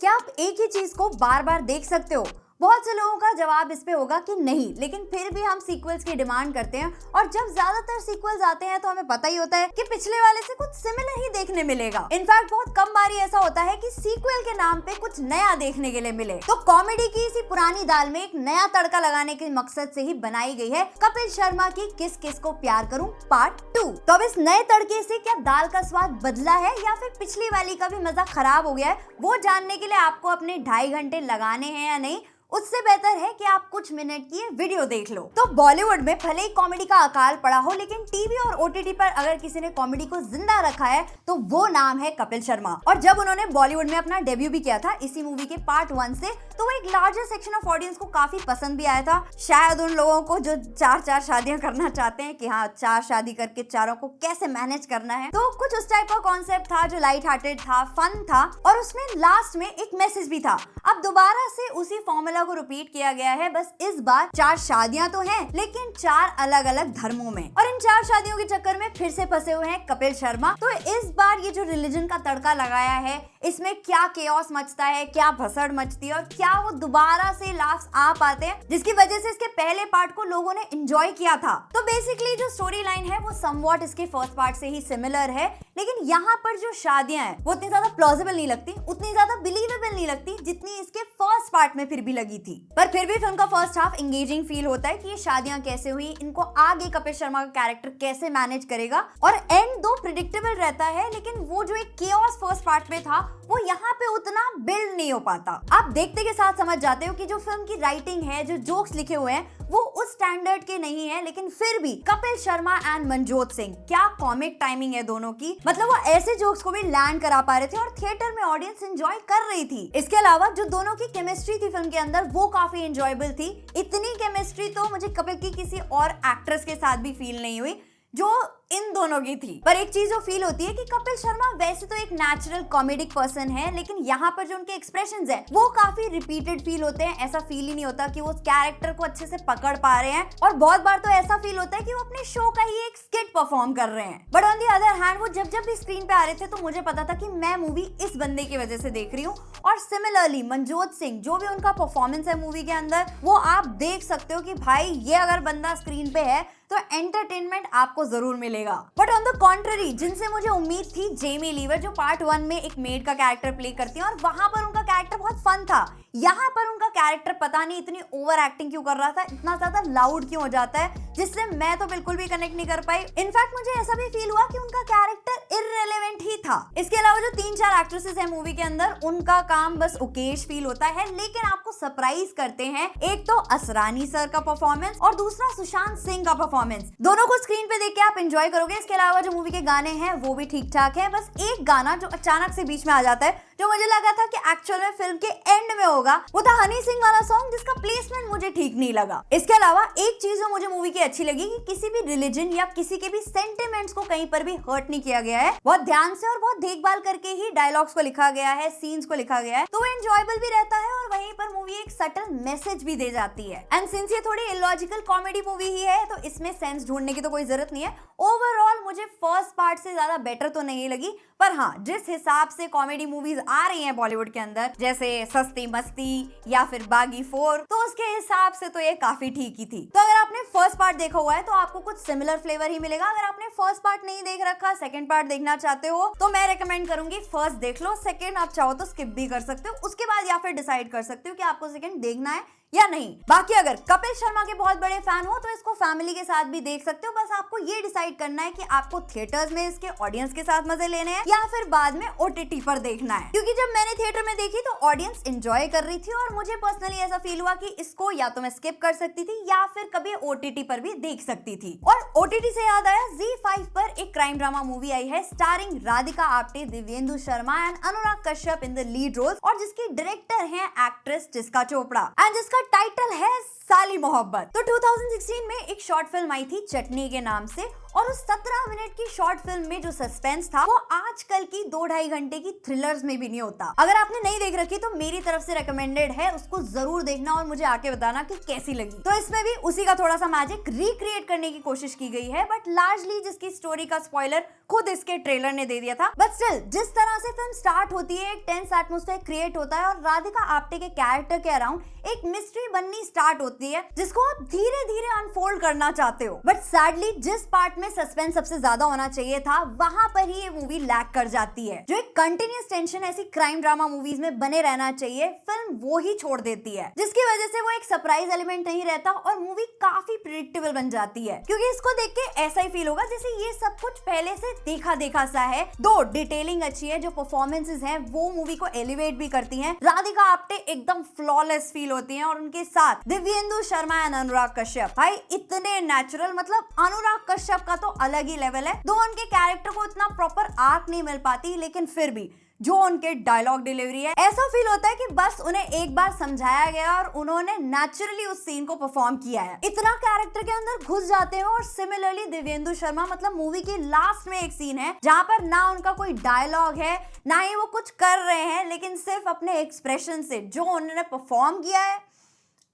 क्या आप एक ही चीज को बार बार देख सकते हो? बहुत से लोगों का जवाब इस पे होगा कि नहीं, लेकिन फिर भी हम सीक्वल्स की डिमांड करते हैं और जब ज्यादातर सीक्वल्स आते हैं तो हमें पता ही होता है कि पिछले वाले से कुछ सिमिलर ही देखने मिलेगा। इनफैक्ट बहुत कम बार ऐसा होता है कि सीक्वल के नाम पे कुछ नया देखने के लिए मिले। तो कॉमेडी की इसी पुरानी दाल में एक नया तड़का लगाने के मकसद से ही बनाई गई है कपिल शर्मा की किस किस को प्यार करूं पार्ट 2। तो अब इस नए तड़के से क्या दाल का स्वाद बदला है या फिर पिछली वाली का भी मजा खराब हो गया है, वो जानने के लिए आपको अपने 2.5 घंटे लगाने हैं या नहीं, उससे बेहतर है कि आप कुछ मिनट की वीडियो देख लो। तो बॉलीवुड में भले ही कॉमेडी का अकाल पड़ा हो, लेकिन टीवी और ओटीटी पर अगर किसी ने कॉमेडी को जिंदा रखा है तो वो नाम है कपिल शर्मा। और जब उन्होंने बॉलीवुड में अपना डेब्यू भी किया था इसी मूवी के पार्ट 1 से, तो वो एक लार्जर सेक्शन ऑफ ऑडियंस को काफी पसंद भी आया था। शायद उन लोगों को जो 4 शादियां करना चाहते हैं कि हाँ 4 शादी करके चारों को कैसे मैनेज करना है, तो कुछ उस टाइप का कॉन्सेप्ट था जो लाइट हार्टेड था, फन था और उसमें लास्ट में एक मैसेज भी था। अब दोबारा से उसी फॉर्मूला को रिपीट किया गया है, बस इस बार 4 शादियां तो हैं लेकिन 4 अलग अलग धर्मों में, और इन 4 शादियों के चक्कर में फिर से फंसे हुए हैं कपिल शर्मा। तो इस बार ये जो रिलीजन का तड़का लगाया है, इसमें क्या केओस मचता है, क्या भसड़ मचती है और क्या वो दोबारा से लास्ट आ पाते हैं, जिसकी वजह से इसके पहले पार्ट को लोगों ने एंजॉय किया था। तो बेसिकली जो स्टोरी लाइन है वो समवॉट इसके फर्स्ट पार्ट से ही सिमिलर है, लेकिन यहाँ पर जो शादियां हैं वो उतनी ज्यादा प्लॉजिबल नहीं लगती, उतनी ज्यादा बिलीवेबल नहीं लगती जितनी इसके फर्स्ट पार्ट में फिर भी लगी थी। पर फिर भी फिल्म का फर्स्ट हाफ एंगेजिंग फील होता है कि ये शादियां कैसे हुई, इनको आगे कपिल शर्मा का कैरेक्टर कैसे मैनेज करेगा, और एंड दो प्रिडिक्टेबल रहता है, लेकिन वो जो एक केओस फर्स्ट पार्ट में था वो यहाँ पे उतना बिल्ड नहीं हो पाता। आप देखते के साथ समझ जाते हो कि जो फिल्म की राइटिंग है, जो जोक्स लिखे हुए हैं वो उस स्टैंडर्ड के नहीं है, लेकिन फिर भी कपिल शर्मा एंड मनजोत सिंह, क्या कॉमिक टाइमिंग है दोनों की। मतलब वो ऐसे जोक्स को भी लैंड करा पा रहे थे और थिएटर में ऑडियंस एंजॉय कर रही थी। इसके अलावा जो दोनों की केमिस्ट्री थी फिल्म के अंदर वो काफी एंजॉयबल थी। इतनी केमिस्ट्री तो मुझे कपिल की किसी और एक्ट्रेस के साथ भी फील नहीं हुई जो इन दोनों की थी। पर एक चीज जो फील होती है कि कपिल शर्मा वैसे तो एक नेचुरल कॉमेडिक पर्सन है, लेकिन यहाँ पर जो उनके एक्सप्रेशंस हैं वो काफी रिपीटेड फील होते हैं। ऐसा फील ही नहीं होता कि वो उस कैरेक्टर को अच्छे से पकड़ पा रहे हैं, और बहुत बार तो ऐसा फील होता है कि वो अपने शो का ही एक स्किट परफॉर्म कर रहे हैं। But on the other hand वो जब जब भी स्क्रीन पे आ रहे थे तो मुझे पता था कि मैं मूवी इस बंदे की वजह से देख रही हूँ। और सिमिलरली मनजोत सिंह, जो भी उनका परफॉर्मेंस है मूवी के अंदर, वो आप देख सकते हो कि भाई ये अगर बंदा स्क्रीन पे है तो एंटरटेनमेंट आपको जरूर मिलेगा। बट ऑन द कॉन्ट्ररी, जिनसे मुझे उम्मीद थी, जेमी लीवर जो पार्ट 1 में एक मेड का कैरेक्टर प्ले करती है और वहां पर उनका कैरेक्टर बहुत फन था, यहाँ पर उनका कैरेक्टर पता नहीं इतनी ओवर एक्टिंग क्यों कर रहा था, इतना ज्यादा लाउड क्यों हो जाता है, जिससे मैं तो बिल्कुल भी कनेक्ट नहीं कर पाई। इनफैक्ट मुझे ऐसा भी फील हुआ कि उनका कैरेक्टर इररिलेवेंट ही था। इसके अलावा जो 3-4 एक्ट्रेसेस हैं मूवी के अंदर, उनका काम बस ओकेश फील होता है, लेकिन आपको सरप्राइज करते हैं। एक तो असरानी सर का परफॉर्मेंस और दूसरा सुशांत सिंह का परफॉर्मेंस, दोनों को स्क्रीन पे देख के आप एंजॉय करोगे। इसके अलावा जो मूवी के गाने हैं वो भी ठीक ठाक है। बस एक गाना जो अचानक से बीच में आ जाता है, जो मुझे लगा था कि एक्चुअल में फिल्म के एंड में होगा, वो था हनी सिंह वाला सॉन्ग, जिसका प्लेसमेंट मुझे ठीक नहीं लगा। इसके अलावा एक चीज जो मुझे मूवी की अच्छी लगी कि किसी भी रिलीजन या किसी के भी सेंटिमेंट्स को कहीं पर भी हर्ट नहीं किया गया है। बहुत ध्यान से और बहुत देखभाल करके ही डायलॉग्स को लिखा गया है, सीन्स को लिखा गया है, तो वो एंजॉयबल भी रहता है और वहीं पर मूवी एक सटल मैसेज भी दे जाती है। एंड सिंस ये थोड़ी इलॉजिकल कॉमेडी मूवी ही है तो इसमें सेंस ढूंढने की तो कोई जरूरत नहीं है। ओवरऑल मुझे फर्स्ट पार्ट से ज्यादा बेटर तो नहीं लगी, पर हाँ जिस हिसाब से कॉमेडी मूवीज आ रही हैं बॉलीवुड के अंदर, जैसे सस्ती मस्ती या फिर बागी 4, तो उसके हिसाब से तो ये काफी ठीक ही थी। तो अगर आपने फर्स्ट पार्ट देखा हुआ है तो आपको कुछ सिमिलर फ्लेवर ही मिलेगा। अगर आपने फर्स्ट पार्ट नहीं देख रखा, सेकंड पार्ट देखना चाहते हो, तो मैं रेकमेंड करूंगी फर्स्ट देख लो, सेकंड आप चाहो तो स्किप भी कर सकते हो, उसके बाद या फिर डिसाइड कर सकते हो कि आपको सेकंड देखना है या नहीं। बाकी अगर कपिल शर्मा के बहुत बड़े फैन हो तो इसको फैमिली के साथ भी देख सकते हो। बस आपको ये डिसाइड करना है कि आपको थिएटर्स में इसके ऑडियंस के साथ मजे लेने हैं या फिर बाद में ओटीटी पर देखना है, क्योंकि जब मैंने थिएटर में देखी तो ऑडियंस एंजॉय कर रही थी और मुझे पर्सनली ऐसा फील हुआ कि इसको या तो मैं स्किप कर सकती थी या फिर कभी ओटीटी पर भी देख सकती थी। और ओटीटी से याद आया, ZEE5 पर एक क्राइम ड्रामा मूवी आई है starring Radhika Apte, Divyendu Sharma and Anurag Kashyap in the lead roles, और जिसकी डायरेक्टर है एक्ट्रेस टिस्का चोपड़ा एंड जिसका टाइटल है साली मोहब्बत। तो 2016 में एक शॉर्ट फिल्म आई थी चटनी के नाम से, और उस 17 मिनट की शॉर्ट फिल्म में जो सस्पेंस था वो आजकल की 2-2.5 घंटे की थ्रिलर्स में भी नहीं होता। अगर आपने नहीं देख रखी तो मेरी तरफ से रिकमेंडेड है, उसको जरूर देखना और मुझे आके बताना कि कैसी लगी। तो इसमें भी उसी का थोड़ा सा मैजिक रिक्रिएट करने की कोशिश की गई है, बट लार्जली जिसकी स्टोरी का स्पॉइलर खुद इसके ट्रेलर ने दे दिया था। बट स्टिल जिस तरह से फिल्म स्टार्ट होती है एक टेंस एटमॉस्फेयर क्रिएट होता है और राधिका आप्टे के कैरेक्टर के अराउंड एक मिस्ट्री बननी स्टार्ट होती है जिसको आप धीरे धीरे अनफोल्ड करना चाहते हो। बट सैडली जिस पार्ट में सस्पेंस सबसे ज्यादा होना चाहिए था वहां पर ही ये मूवी लैग कर जाती है। जो एक कंटिन्यूअस टेंशन ऐसी क्राइम ड्रामा मूवीज में बने रहना चाहिए, फिल्म वो ही छोड़ देती है, जिसकी वजह से वो एक सरप्राइज एलिमेंट नहीं रहता और मूवी काफी प्रिडिक्टेबल बन जाती है। क्योंकि इसको देख के ऐसा ही फील होगा जैसे ये सब कुछ पहले से देखा देखा सा है। दो डिटेलिंग अच्छी है, जो परफॉर्मेंसेस हैं वो मूवी को एलिवेट भी करती हैं। राधिका आप्टे एकदम फ्लॉलेस फील होती हैं और उनके साथ दिव्येंदु शर्मा एंड अनुराग कश्यप भाई इतने नेचुरल, मतलब अनुराग कश्यप का तो अलग ही लेवल है। दो उनके कैरेक्टर को इतना प्रॉपर आर्क नहीं मिल पाती, लेकिन फिर भी जो उनके डायलॉग डिलीवरी है ऐसा फील होता है कि बस उन्हें एक बार समझाया गया और उन्होंने नेचुरली उस सीन को परफॉर्म किया है। इतना कैरेक्टर के अंदर घुस जाते हैं। और सिमिलरली दिव्येंदु शर्मा, मतलब मूवी की लास्ट में एक सीन है जहां पर ना उनका कोई डायलॉग है ना ही वो कुछ कर रहे हैं, लेकिन सिर्फ अपने एक्सप्रेशन से जो उन्होंने परफॉर्म किया है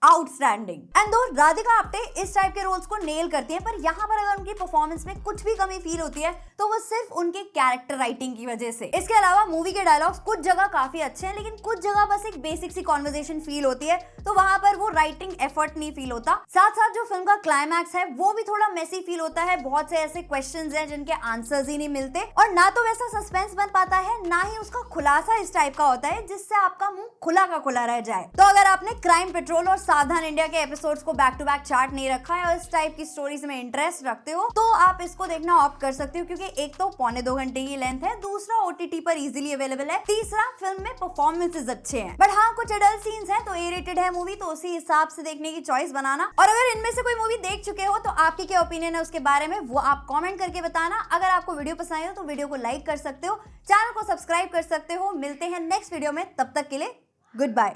आउटस्टैंडिंग। एंड दो राधिका आप्टे इस टाइप के रोल्स को नेल करती हैं, पर यहाँ पर अगर उनकी परफॉर्मेंस में कुछ भी कमी फील होती है तो वो सिर्फ उनके कैरेक्टर राइटिंग की वजह से। इसके अलावा मूवी के डायलॉग्स कुछ जगह काफी अच्छे हैं, लेकिन कुछ जगह बस एक बेसिक सी कॉन्वर्सेशन फील होती है, तो वहां पर वो राइटिंग एफर्ट नहीं फील होता। साथ साथ जो फिल्म का क्लाइमैक्स है वो भी थोड़ा मेसी फील होता है। बहुत से ऐसे क्वेश्चंस हैं जिनके आंसर्स ही नहीं मिलते और ना तो वैसा सस्पेंस बन पाता है, ना ही उसका खुलासा इस टाइप का होता है जिससे आपका मुंह खुला का खुला रह जाए। तो अगर आपने क्राइम पेट्रोल और सावधान इंडिया के एपिसोड्स को बैक टू बैक चार्ट नहीं रखा है और इस टाइप की स्टोरीज में इंटरेस्ट रखते हो तो आप इसको देखना ऑप्ट कर सकते हो, क्योंकि एक तो 2.25 घंटे की लेंथ है, दूसरा OTT पर इजीली अवेलेबल है, तीसरा फिल्म में परफॉर्मेंसेस अच्छे हैं। बट हाँ, कुछ एडल्ट सीन्स हैं तो ए रेटेड है मूवी, तो उसी हिसाब से देखने की चॉइस बनाना। और अगर इनमें से कोई मूवी देख चुके हो तो आपकी क्या ओपिनियन है उसके बारे में वो आप कमेंट करके बताना। अगर आपको वीडियो पसंद आई हो तो वीडियो को लाइक कर सकते हो, चैनल को सब्सक्राइब कर सकते हो। मिलते हैं नेक्स्ट वीडियो में, तब तक के लिए गुड बाय।